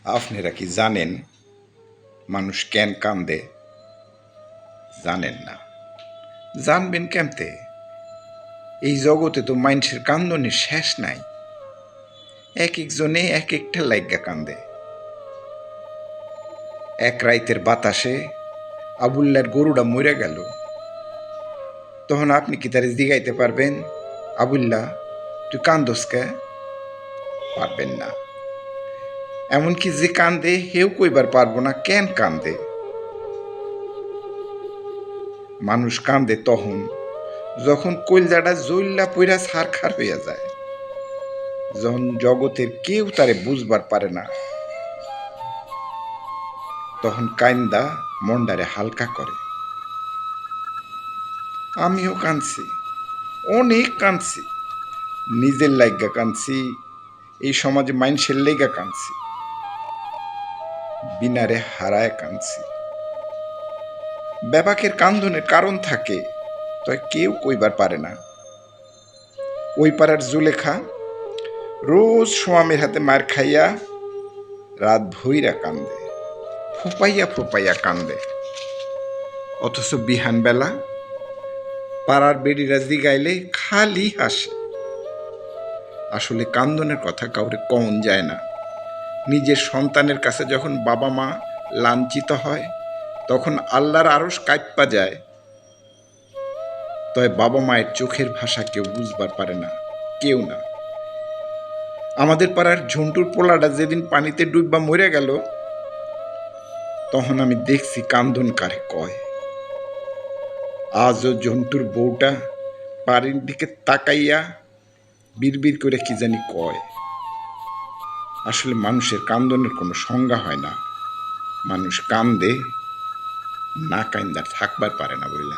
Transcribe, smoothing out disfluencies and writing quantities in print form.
আপনারা কি জানেন মানুষ কেন কান্দে? জানেন না, জানবেন কেমতে? এই জগতে তো মানুষের কান্দনের শেষ নাই। এক একজনে এক একটা লাইগা কান্দে। এক রাইতের বাতাসে আবুল্লার গরুটা মরে গেল, তখন আপনি কি তারে জিগাইতে পারবেন, আবুল্লা তুই কান্দোস কে? পারবেন না। এমনকি যে কান্দে হেও কইবার পারবো না কেন কান্দে। মানুষ কান্দে তখন যখন কইলজাটা জইল্লা পইরা ছারখার হইয়া যায়, যখন জগতের কেউ তারে বুঝবার পারে না, তখন কাইন্দা মন্ডারে হালকা করে। আমিও কাঁদছি, অনেক কাঁদছি, নিজের লাইগা কাঁদছি, এই সমাজে মানুষের লেগা কাঁদছি, বিনারে হারায় কাঁদছি। ব্যাপাকের কান্দনের কারণ থাকে, তয় কেউ কইবার পারে না। ওই পাড়ার জুলেখা রোজ সোয়ামীর হাতে মার খাইয়া রাত ভইরা কান্দে, ফোপাইয়া ফোপাইয়া কান্দে। অথচ বিহানবেলা পাড়ার বেড়িরা জিগাইলে খালি হাসে। আসলে কান্দনের কথা কাউরে কম যায় না। নিজের সন্তানের কাছে যখন বাবা মা লাঞ্ছিত হয়, তখন আল্লাহর আরশ কাঁপা যায়। তবে বাবা মায়ের চোখের ভাষা কেউ বুঝবার পারে না, কেউ না। আমাদের পাড়ার ঝন্টুর পোলাটা যেদিন পানিতে ডুববা মরে গেল, তখন আমি দেখছি কান্দন কারে কয়। আজও ঝন্টুর বউটা পানির দিকে তাকাইয়া বিড়বিড় করে কি জানি কয়। আসলে মানুষের কান্দনের কোনো সংজ্ঞা হয় না। মানুষ কান্দে, না কান্দা থাকবার পারে না বইলা।